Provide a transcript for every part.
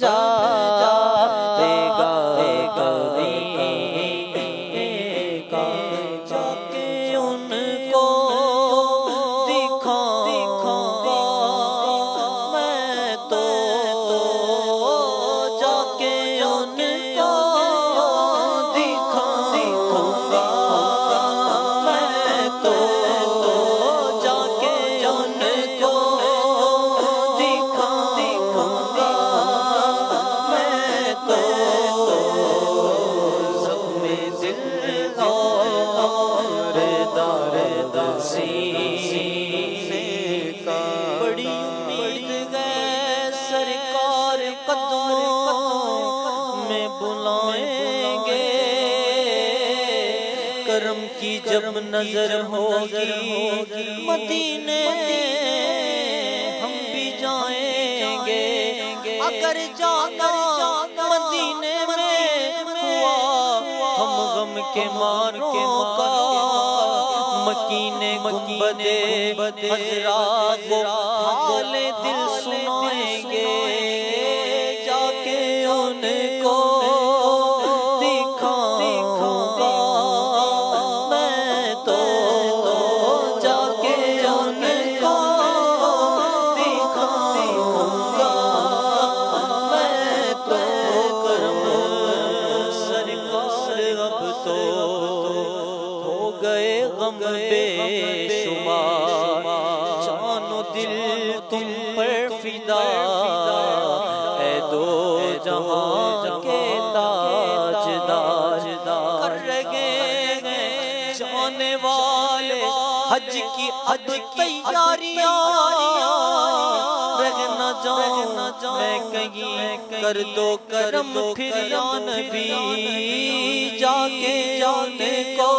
جائے گا کبھی جا کے ان کو دکھاؤں گا میں تو جا کے ان کو دکھاؤں گا میں تو جا کے ان کو دکھاؤں گا میں تو زخم دل اور درد سینے کا بڑی امید ہے سرکار قدموں میں بلائیں گے کرم کی جب نظر ہوگی مدینے ہم بھی جائیں گے اگر جانا مدینے میں ہوا ہم غم کے ماروں کا مکین گنبد حضرات کو حال دل سنائیں گے جا کے ان کو دکھاؤں گا میں تو جا کے ان کو دکھاؤں گا میں تو کرم سرکار اب تو ہو گئے غم بے شمار جان و دل تم پر فدا اے دو جہاں کے تاجدار کر رہے ہیں جانے والے حج کی اب تیاریاں رہ نہ جاؤں میں کہیں کر دو کرم پھر یا نبی جا کے جانے کو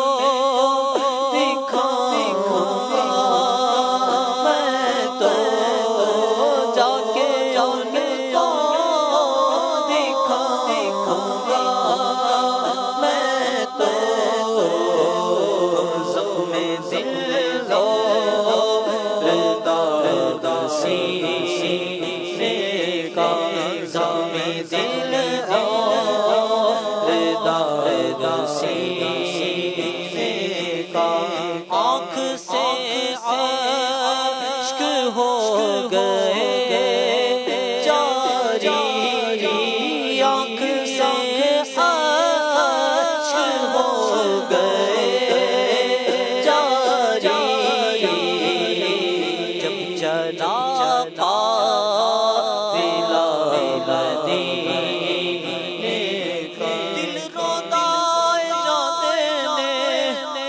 دکھاؤں گا میں تو جا کے جانے کو دکھاؤں گا میں تو زخم دل اور درد سینے کا زخم دل اور درد سینے کا آنکھ سے اشک ہو گئے جاری آنکھ سے اشک ہو گئے جاری جب چلا قافلہ مدینے کا دل روتا ہے جاتے نے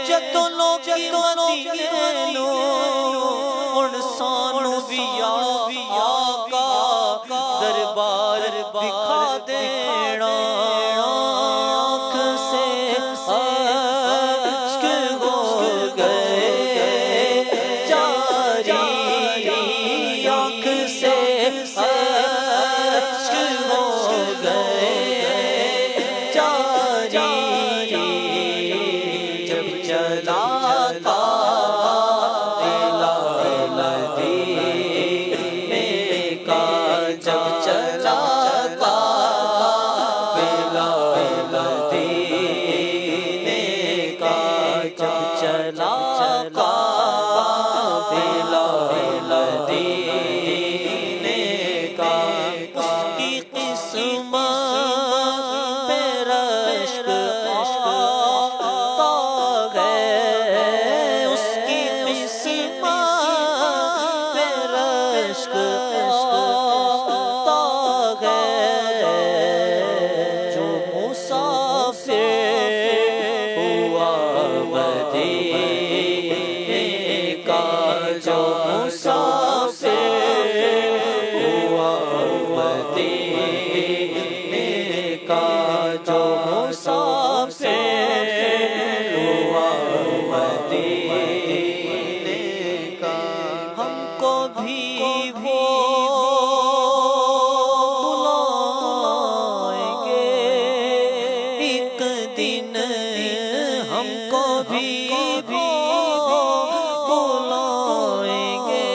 جتنوں کی مدینے نو ان سانو بھی آقا دربار دکھا دینا آنکھ سے اشک ہو گئے جاری آنکھ سے اشک ہو گئے جاری جب چلا قافلہ مدینے کا جب چلا قافلہ مدینے کا جب چلا قافلہ مدینے کا اس کی قسمت پہ رشک آتا ہے اس کی قسمت پہ رشک آتا ہے جو مسافر ہوا مدینے کا جو مسافر ہوا مدینے کا جو مسافر ہوا مدینے کا ہم کو بھی وہ بلائیں گے ایک دن ہم کو بھی بلائیں گے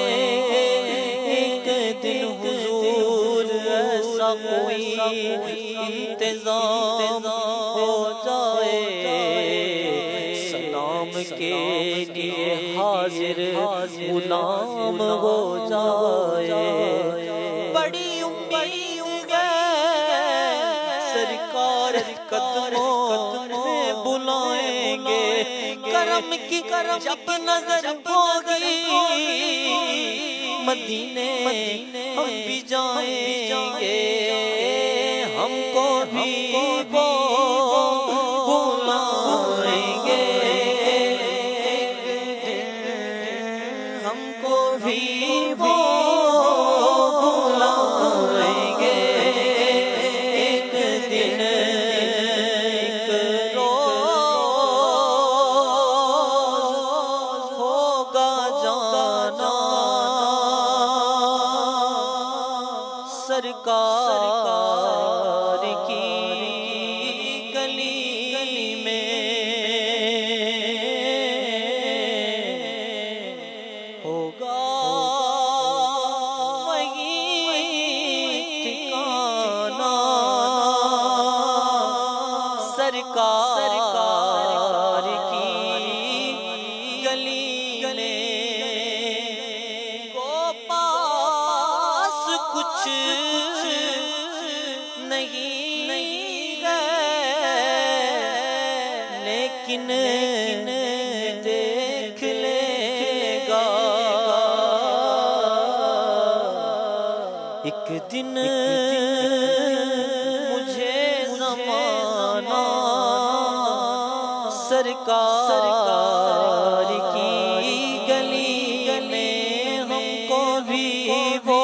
ایک دن حضور ایسا کوئی انتظام ہو جائے، سلام کے لیے حاضر غلام ہو جائے۔ بڑی امید ہے سرکار قدموں میں بلائیں گے، کرم کی جب نظر ہوگی مدینے ہم بھی جائیں گے، ہم کو بھی وہ بلائیں گے، ہم کو بھی وہ بلائیں گے، ایک دن ایک روز ہوگا جانا سرکار کی گلی گلی میں، ہوگا وہی ٹھکانہ سرکار کی گلی گلی کو پاس کچھ نہیں ہے، لیکن دیکھ لے گا ایک دن مجھے زمانہ سرکار کی گلی میں، ہم کو بھی وہ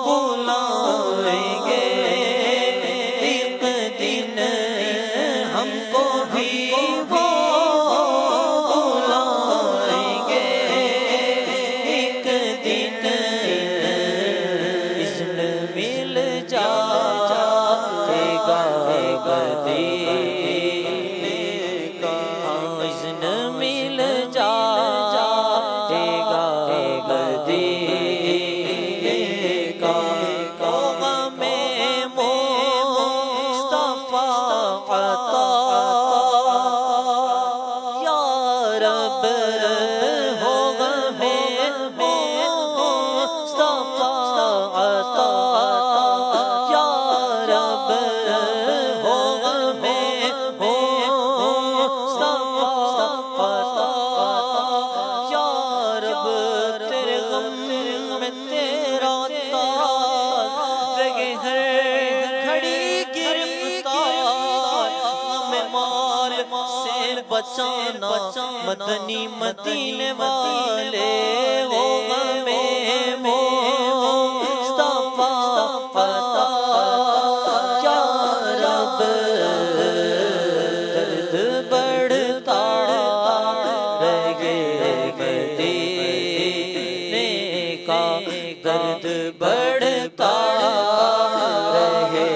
بلائیں گے، ایک دن ہم کو بھی وہ بلائیں گے، ایک دن اذن مل جائے گا مدینے کا، اذن مل جائے گا مدینے کا، غم مصطفیٰ عطا یا رب ہو غم مصطفیٰ عطا یا رب ہو غم مصطفیٰ عطا یا رب، تیرے غم میں تیرا تاج رہے ہر گھڑی گرفتار، ہمیں مال سے بچانا مدنی مدینے والے، ہو غم مصطفیٰ عطا یا رب، درد بڑھتا رہے مدینے کا، درد بڑھتا رہے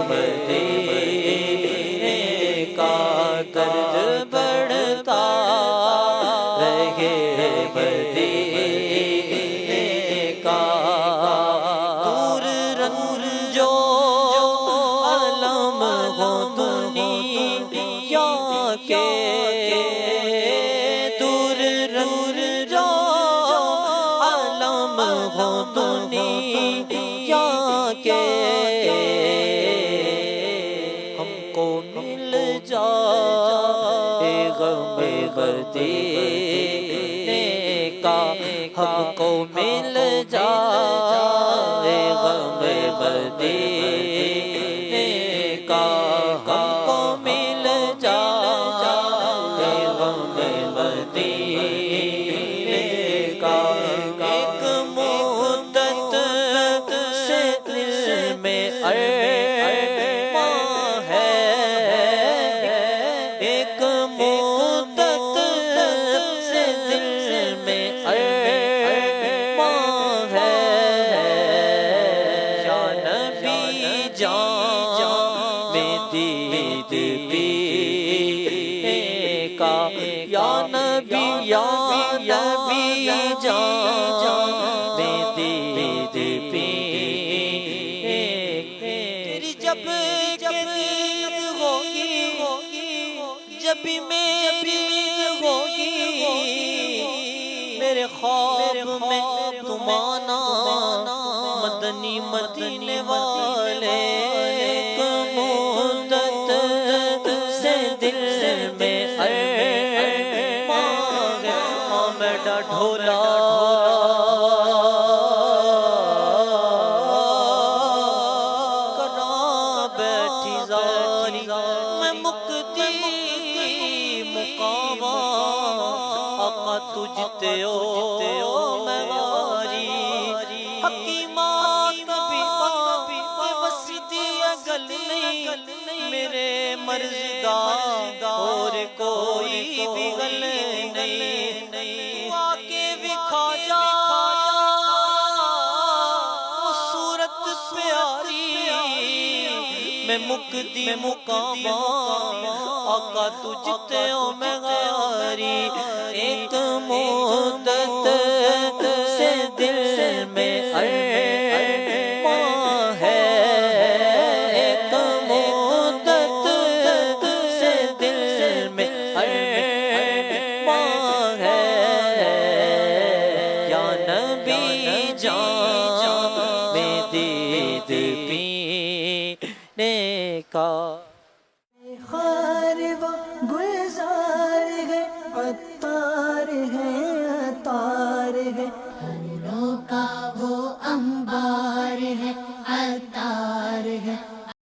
مدینے کا، درد بڑھتا رہے مدینے کا، دور رنجو علم ہو دنیا کے، دور رنجو علم ہو دنیا کے، ہم کو مل جائے غم مدینے کا، ہم کو مل جائے غم مدینے کا، ہم کو مل جائے غم مدینے کا، ایک مدت سے دل میں ارمان ہے، ایک مدت سے دل میں ارمان ہے، یا نبی جان میں دید پینے کا، یا نبی جان میں دید پینے جب نیند ہوگی جب میری نیند ہوگی میرے خواب میں تم آنا مدنی مدینے والے ایک مدت سے دل میں ارمان ہے میرا ڈھولا کنا بیٹھی زاری میں مکتی مقاما آقا تجھتے ہو میں غاری حکیمات بھی وسیدی اگل نہیں میرے مرزدہ اور کوئی بھی گل نہیں آکے بھی کھا جا وہ صورت پیاری میں مکدی مقاما آقا تجھتے ہو میں غاری ایک مدت سے دل میں ارمان ہے ایک مدت سے دل میں ارمان ہے یا نبی جان میں دید پینے کا